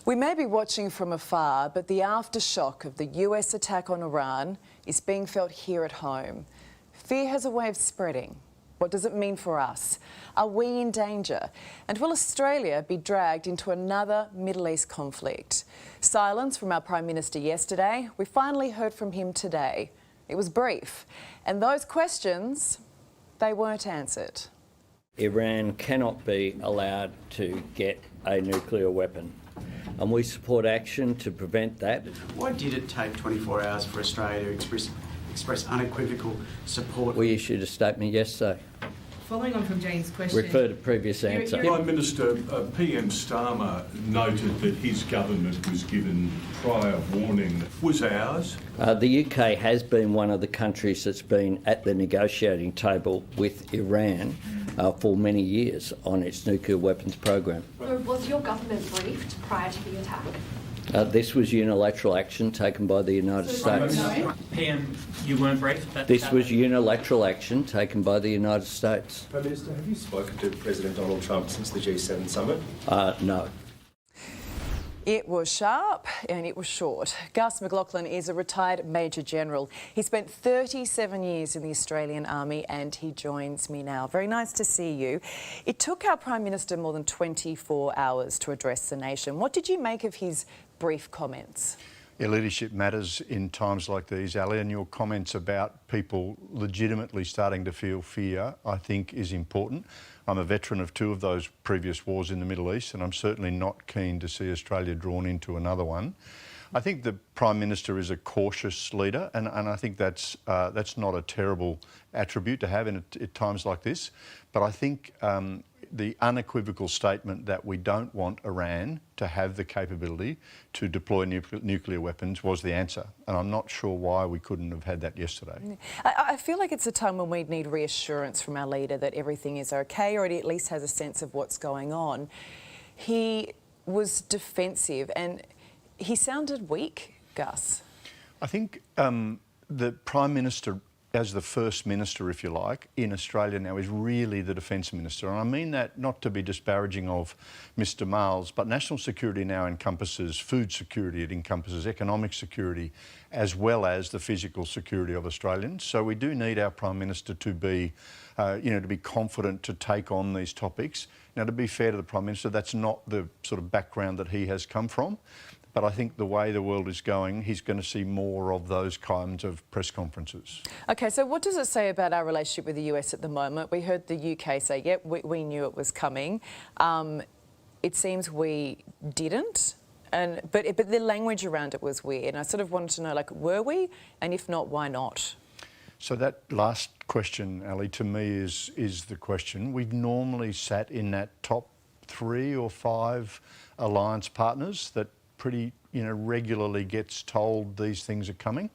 We may be watching from afar, but the aftershock of the US attack on Iran is being felt here at home. Fear has a way of spreading. What does it mean for us? Are we in danger? And will Australia be dragged into another Middle East conflict? Silence from our Prime Minister yesterday. We finally heard from him today. It was brief. And those questions, they weren't answered. Iran cannot be allowed to get a nuclear weapon, and we support action to prevent that. Why did it take 24 hours for Australia to express unequivocal support? We issued a statement yesterday. Following on from Jane's question... Refer to previous answer. Prime Minister, PM Starmer noted that his government was given prior warning. Was ours? The UK has been one of the countries that's been at the negotiating table with Iran for many years on its nuclear weapons program. So was your government briefed prior to the attack? This was unilateral action taken by the United States. PM, you weren't briefed? This was unilateral action taken by the United States. Prime Minister, have you spoken to President Donald Trump since the G7 summit? No. It was sharp and it was short. Gus McLaughlin is a retired Major General. He spent 37 years in the Australian Army and he joins me now. Very nice to see you. It took our Prime Minister more than 24 hours to address the nation. What did you make of his brief comments? Yeah, leadership matters in times like these, Ali, and your comments about people legitimately starting to feel fear, I think, is important. I'm a veteran of two of those previous wars in the Middle East, and I'm certainly not keen to see Australia drawn into another one. I think the Prime Minister is a cautious leader, and I think that's not a terrible attribute to have at times like this. But I think the unequivocal statement that we don't want Iran to have the capability to deploy nuclear weapons was the answer. And I'm not sure why we couldn't have had that yesterday. I feel like it's a time when we need reassurance from our leader that everything is okay, or he at least has a sense of what's going on. He was defensive and he sounded weak, Gus. I think the Prime Minister, as the First Minister, if you like, in Australia now is really the Defence Minister. And I mean that not to be disparaging of Mr Miles, but national security now encompasses food security, it encompasses economic security, as well as the physical security of Australians. So we do need our Prime Minister to be, to be confident to take on these topics. Now, to be fair to the Prime Minister, that's not the sort of background that he has come from. But I think the way the world is going, he's going to see more of those kinds of press conferences. OK, so what does it say about our relationship with the US at the moment? We heard the UK say, yep, we knew it was coming. It seems we didn't. But the language around it was weird. And I sort of wanted to know, like, were we? And if not, why not? So that last question, Ali, to me is the question. We've normally sat in that top 3 or 5 alliance partners that pretty regularly gets told these things are coming.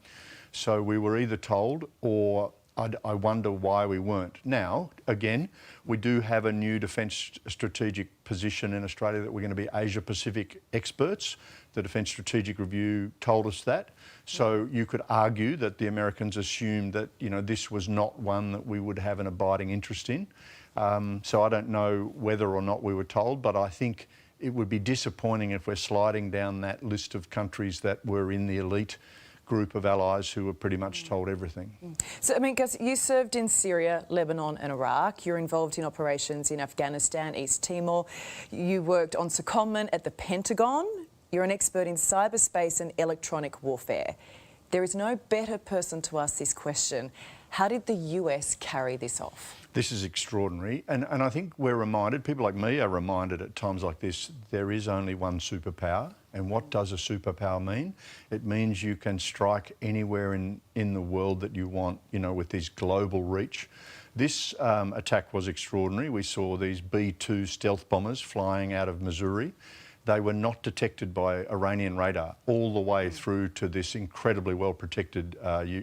So we were either told or I wonder why we weren't. Now, again, we do have a new defence strategic position in Australia that we're going to be Asia-Pacific experts. The Defence Strategic Review told us that. So you could argue that the Americans assumed that, this was not one that we would have an abiding interest in. So I don't know whether or not we were told, but I think it would be disappointing if we're sliding down that list of countries that were in the elite group of allies who were pretty much told everything. So, I mean, Gus, you served in Syria, Lebanon and Iraq. You're involved in operations in Afghanistan, East Timor. You worked on secondment at the Pentagon. You're an expert in cyberspace and electronic warfare. There is no better person to ask this question. How did the US carry this off? This is extraordinary, and I think we're reminded, people like me are reminded at times like this, there is only one superpower. And what does a superpower mean? It means you can strike anywhere in the world that you want, with this global reach. This attack was extraordinary. We saw these B-2 stealth bombers flying out of Missouri. They were not detected by Iranian radar all the way through to this incredibly well-protected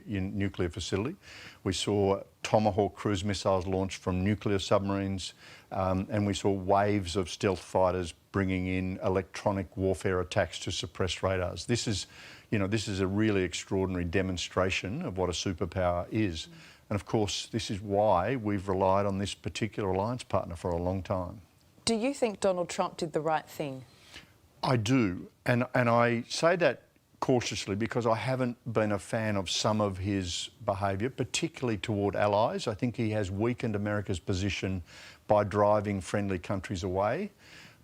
nuclear facility. We saw Tomahawk cruise missiles launched from nuclear submarines, and we saw waves of stealth fighters bringing in electronic warfare attacks to suppress radars. This is a really extraordinary demonstration of what a superpower is. And of course, this is why we've relied on this particular alliance partner for a long time. Do you think Donald Trump did the right thing? I do, and I say that cautiously because I haven't been a fan of some of his behaviour, particularly toward allies. I think he has weakened America's position by driving friendly countries away.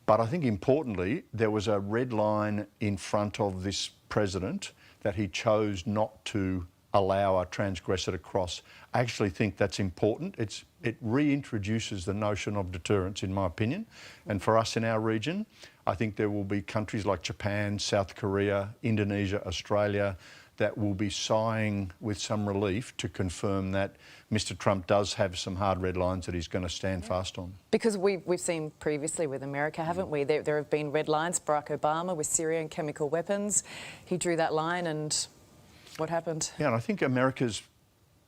But I think importantly, there was a red line in front of this president that he chose not to allow a transgressor to cross. I actually think that's important. It reintroduces the notion of deterrence, in my opinion. And for us in our region, I think there will be countries like Japan, South Korea, Indonesia, Australia that will be sighing with some relief to confirm that Mr Trump does have some hard red lines that he's going to stand fast on. Because we've seen previously with America, haven't we? There have been red lines. Barack Obama with Syria and chemical weapons. He drew that line and what happened? Yeah, and I think America's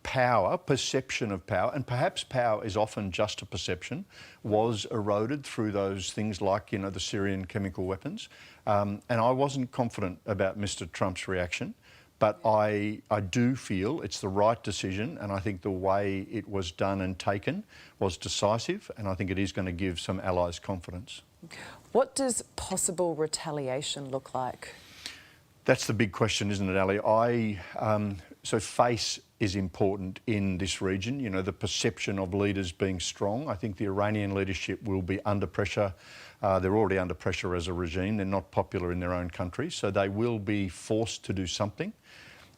power, perception of power, and perhaps power is often just a perception, was eroded through those things like, you know, the Syrian chemical weapons. And I wasn't confident about Mr Trump's reaction. But I do feel it's the right decision, and I think the way it was done and taken was decisive, and I think it is going to give some allies confidence. What does possible retaliation look like? That's the big question, isn't it, Ali? So face is important in this region, you know, the perception of leaders being strong. I think the Iranian leadership will be under pressure. They're already under pressure as a regime. They're not popular in their own country, so they will be forced to do something.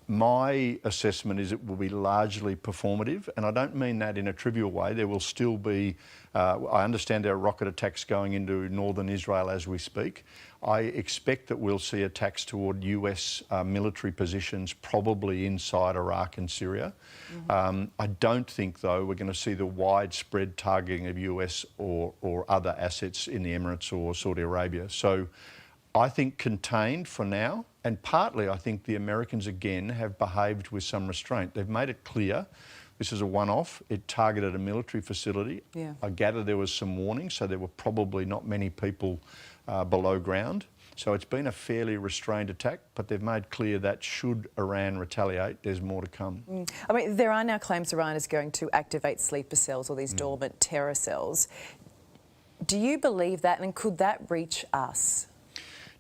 My assessment is it will be largely performative, and I don't mean that in a trivial way. There will still be, I understand there are rocket attacks going into northern Israel as we speak. I expect that we'll see attacks toward US military positions, probably inside Iraq and Syria. I don't think, though, we're going to see the widespread targeting of US or other assets in the Emirates or Saudi Arabia. So I think contained for now, and partly I think the Americans again have behaved with some restraint. They've made it clear this is a one-off. It targeted a military facility. Yeah. I gather there was some warning, so there were probably not many people below ground. So it's been a fairly restrained attack, but they've made clear that should Iran retaliate, there's more to come. I mean, there are now claims Iran is going to activate sleeper cells or these dormant terror cells. Do you believe that, and could that reach us?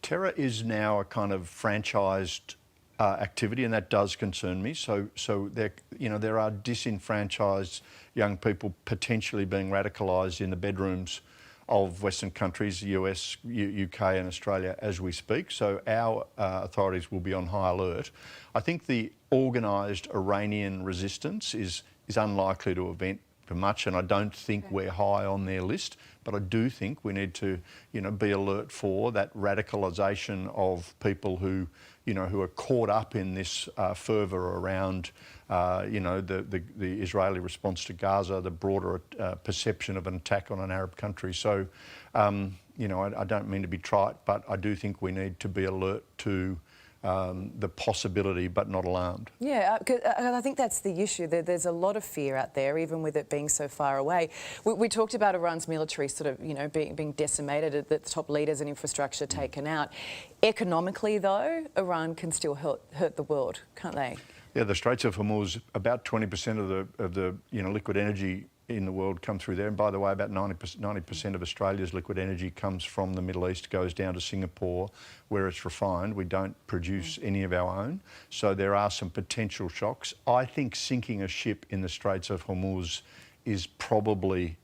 Terror is now a kind of franchised activity, and that does concern me. So there, you know, there are disenfranchised young people potentially being radicalised in the bedrooms of Western countries, US, UK and Australia as we speak. So our authorities will be on high alert. I think the organised Iranian resistance is unlikely to event for much, and I don't think we're high on their list. But I do think we need to, you know, be alert for that radicalisation of people who, you know, who are caught up in this fervour around, you know, the Israeli response to Gaza, the broader perception of an attack on an Arab country. So, you know, I don't mean to be trite, but I do think we need to be alert to the possibility, but not alarmed. Yeah, I think that's the issue. There's a lot of fear out there, even with it being so far away. We talked about Iran's military sort of, you know, being decimated, the top leaders and infrastructure taken out. Economically, though, Iran can still hurt the world, can't they? Yeah, the Straits of Hormuz, about 20% of the you know, liquid energy in the world come through there. And by the way, about 90% of Australia's liquid energy comes from the Middle East, goes down to Singapore, where it's refined. We don't produce any of our own. So there are some potential shocks. I think sinking a ship in the Straits of Hormuz is probably,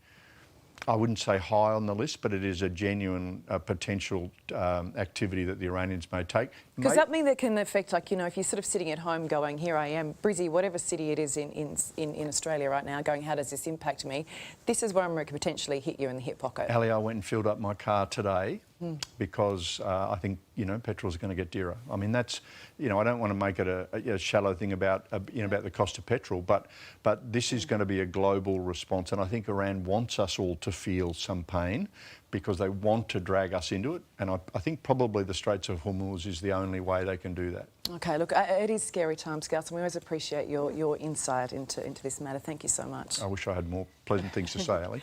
I wouldn't say high on the list, but it is a genuine potential activity that the Iranians may take. Because that mean that can affect, like, you know, if you're sort of sitting at home going, here I am, Brizzy, whatever city it is in Australia right now, going, how does this impact me? This is where America potentially hit you in the hip pocket. Ali, I went and filled up my car today because I think, you know, petrol's going to get dearer. I mean, that's, you know, I don't want to make it a shallow thing about, you know, about the cost of petrol, but this is going to be a global response, and I think Iran wants us all to feel some pain because they want to drag us into it, and I think probably the Straits of Hormuz is the only way they can do that. Okay, look, it is scary times, Gus, and we always appreciate your insight into this matter. Thank you so much. I wish I had more pleasant things to say, Ali.